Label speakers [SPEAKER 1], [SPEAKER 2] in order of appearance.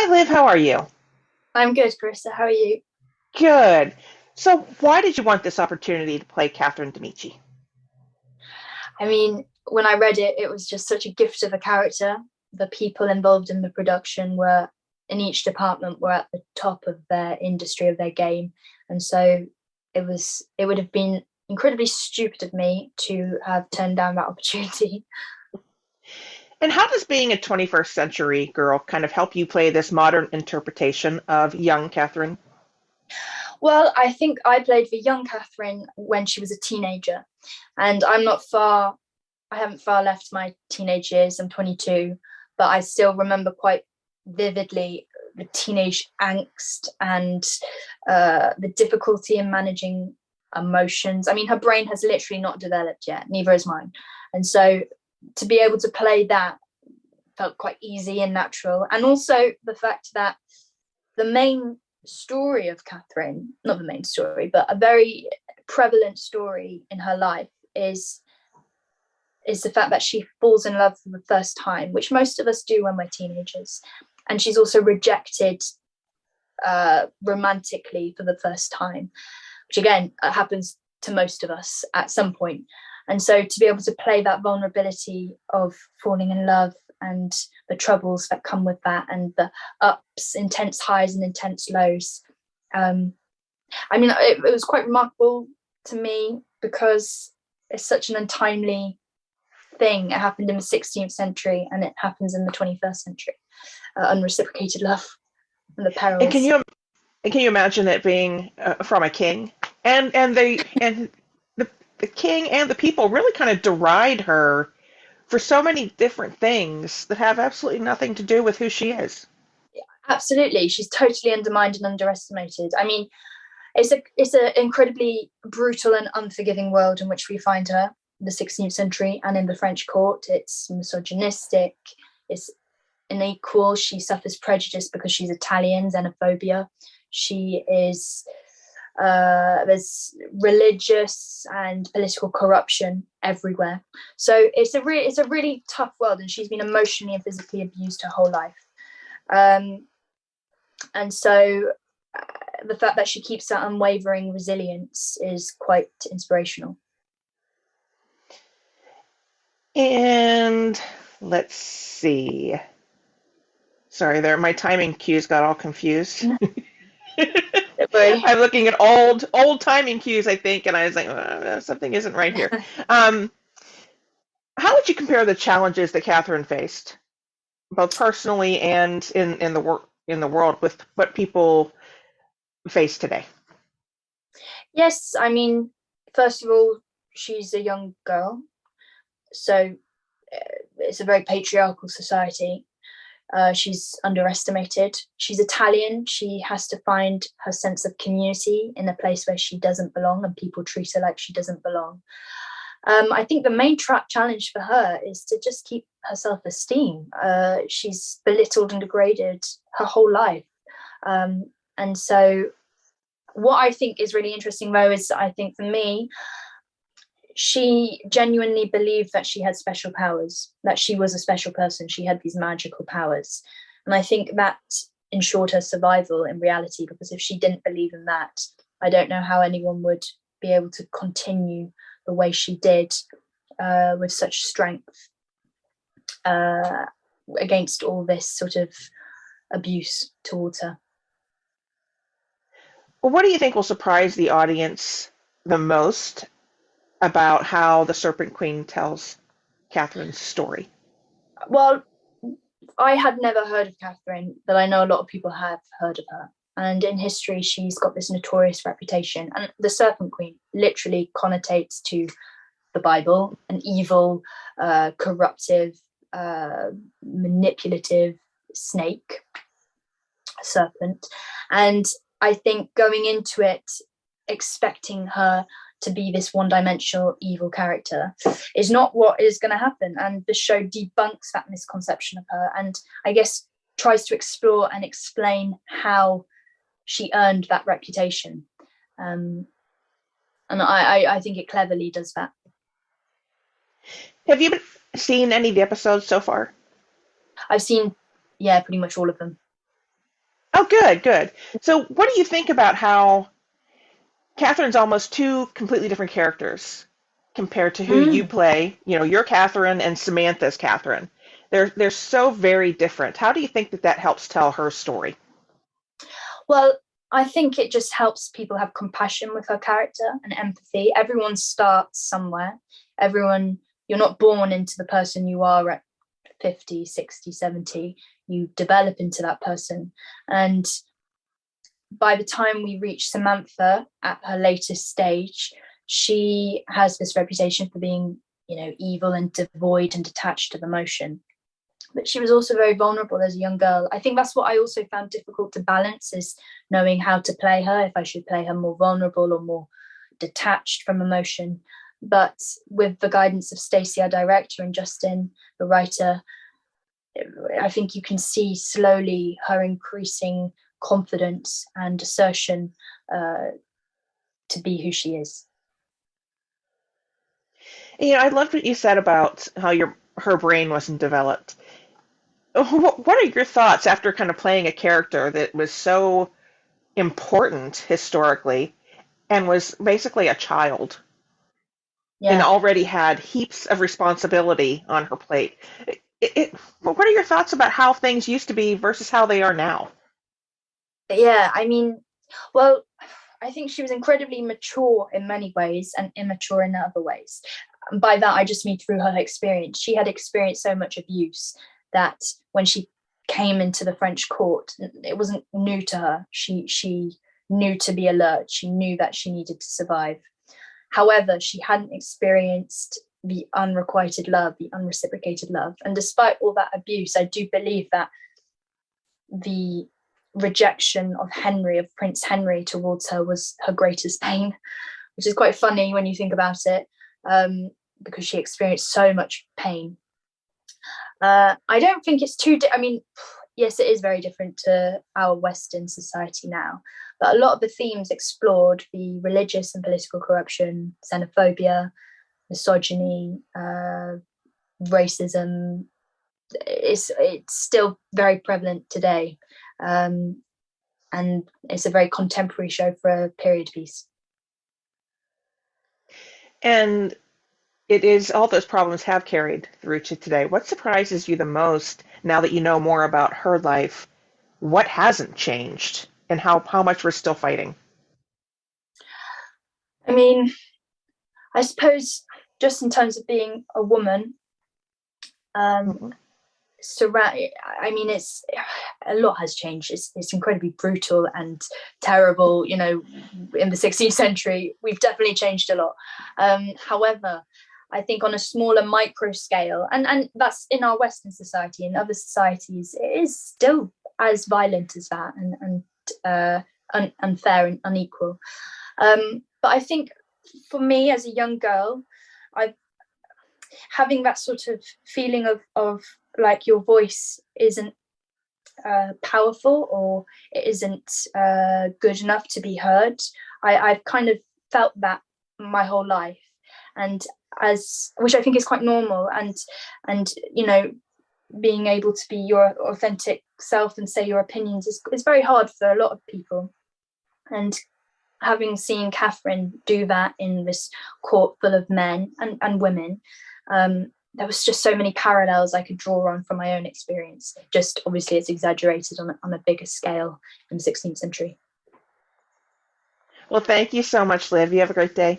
[SPEAKER 1] Hi, Liv. How are you?
[SPEAKER 2] I'm good, Carissa. How are you?
[SPEAKER 1] Good. So, why did you want this opportunity to play Catherine de Medici?
[SPEAKER 2] I mean, when I read it, it was just such a gift of a character. The people involved in the production were, in each department, were at the top of their industry, of their game. And so it would have been incredibly stupid of me to have turned down that opportunity.
[SPEAKER 1] And how does being a 21st century girl kind of help you play this modern interpretation of young Catherine?
[SPEAKER 2] Well, I think I played for young Catherine when she was a teenager. And I haven't far left my teenage years. I'm 22, but I still remember quite vividly the teenage angst and the difficulty in managing emotions. I mean, her brain has literally not developed yet, neither has mine. And so to be able to play that felt quite easy and natural. And also the fact that the main story of Catherine, not the main story, but a very prevalent story in her life is the fact that she falls in love for the first time, which most of us do when we're teenagers. And she's also rejected romantically for the first time, which again happens to most of us at some point. And so to be able to play that vulnerability of falling in love and the troubles that come with that and the ups, intense highs and intense lows. I mean, it was quite remarkable to me because it's such an untimely thing. It happened in the 16th century and it happens in the 21st century. Unreciprocated love and the
[SPEAKER 1] And can
[SPEAKER 2] perils.
[SPEAKER 1] you and can you imagine it being from a king? And the the king and the people really kind of deride her for so many different things that have absolutely nothing to do with who she is.
[SPEAKER 2] Absolutely, she's totally undermined and underestimated. I mean, it's an incredibly brutal and unforgiving world in which we find her, the 16th century, and in the French court. It's misogynistic, it's unequal. She suffers prejudice because she's Italian, xenophobia. She is there's religious and political corruption everywhere. So it's a really tough world, and she's been emotionally and physically abused her whole life. Um, and so the fact that she keeps that unwavering resilience is quite inspirational.
[SPEAKER 1] And let's see. Sorry, there my timing cues got all confused.
[SPEAKER 2] Don't worry.
[SPEAKER 1] I'm looking at old timing cues, I think, and I was like, something isn't right here. Um, how would you compare the challenges that Catherine faced, both personally and in the world, with what people face today?
[SPEAKER 2] Yes, I mean, first of all, she's a young girl, so it's a very patriarchal society. She's underestimated. She's Italian. She has to find her sense of community in a place where she doesn't belong and people treat her like she doesn't belong. I think the main challenge for her is to just keep her self esteem. She's belittled and degraded her whole life. And so, what I think is really interesting, though, is I think for me, she genuinely believed that she had special powers, that she was a special person. She had these magical powers. And I think that ensured her survival in reality, because if she didn't believe in that, I don't know how anyone would be able to continue the way she did with such strength uh, against all this sort of abuse towards her.
[SPEAKER 1] Well, what do you think will surprise the audience the most about how the Serpent Queen tells Catherine's story?
[SPEAKER 2] Well, I had never heard of Catherine, but I know a lot of people have heard of her. And in history, she's got this notorious reputation. And the Serpent Queen literally connotates to the Bible, an evil, corruptive, manipulative snake, serpent. And I think going into it, expecting her to be this one-dimensional evil character is not what is going to happen. And the show debunks that misconception of her, and I guess tries to explore and explain how she earned that reputation. Um, and I think it cleverly does that.
[SPEAKER 1] Have you seen any of the episodes so far?
[SPEAKER 2] I've seen, yeah, pretty much all of them.
[SPEAKER 1] Oh, good, good. So, what do you think about how Catherine's almost two completely different characters compared to who you
[SPEAKER 2] Mm.
[SPEAKER 1] play? You know, you're Catherine and Samantha's Catherine. They're so very different. How do you think that that helps tell her story?
[SPEAKER 2] Well, I think it just helps people have compassion with her character and empathy. Everyone starts somewhere. Everyone, you're not born into the person you are at 50, 60, 70. You develop into that person. And by the time we reach Samantha at her latest stage, she has this reputation for being, evil and devoid and detached of emotion. But she was also very vulnerable as a young girl. I think that's what I also found difficult to balance, is knowing how to play her, if I should play her more vulnerable or more detached from emotion. But with the guidance of Stacey, our director, and Justin, the writer, I think you can see slowly her increasing confidence and assertion to be who she is.
[SPEAKER 1] You know, I loved what you said about how your her brain wasn't developed. What are your thoughts after kind of playing a character that was so important historically and was basically a child and
[SPEAKER 2] Yeah,
[SPEAKER 1] already had heaps of responsibility on her plate? What are your thoughts about how things used to be versus how they are now?
[SPEAKER 2] yeah. I mean, well, I think she was incredibly mature in many ways and immature in other ways. And by that, I just mean through her experience. She had experienced so much abuse that when she came into the French court, it wasn't new to her. She knew to be alert. She knew that she needed to survive. However, she hadn't experienced the unrequited love, the unreciprocated love. And despite all that abuse, I do believe that the rejection of Henry, of Prince Henry, towards her was her greatest pain, which is quite funny when you think about it, because she experienced so much pain. I don't think it's I mean, yes, it is very different to our Western society now, but a lot of the themes explored, the religious and political corruption, xenophobia, misogyny, racism, it's still very prevalent today. Um, and it's a very contemporary show for a period piece.
[SPEAKER 1] And it is all those problems have carried through to today. What surprises you the most now that you know more about her life? What hasn't changed and how much we're still fighting?
[SPEAKER 2] I mean, I suppose just in terms of being a woman, um,
[SPEAKER 1] Mhm.
[SPEAKER 2] surround. I mean, it's a lot has changed. It's incredibly brutal and terrible. In the 16th century, we've definitely changed a lot. However, I think on a smaller micro scale, and that's in our Western society. In other societies, it is still as violent as that, and unfair and unequal. But I think for me as a young girl, I having that sort of feeling of like your voice isn't powerful, or it isn't good enough to be heard. I've kind of felt that my whole life, and as which I think is quite normal, and being able to be your authentic self and say your opinions is very hard for a lot of people. And having seen Catherine do that in this court full of men and women, there was just so many parallels I could draw on from my own experience. Just obviously, it's exaggerated on a bigger scale in the 16th century.
[SPEAKER 1] Well, thank you so much, Liv. You have a great day.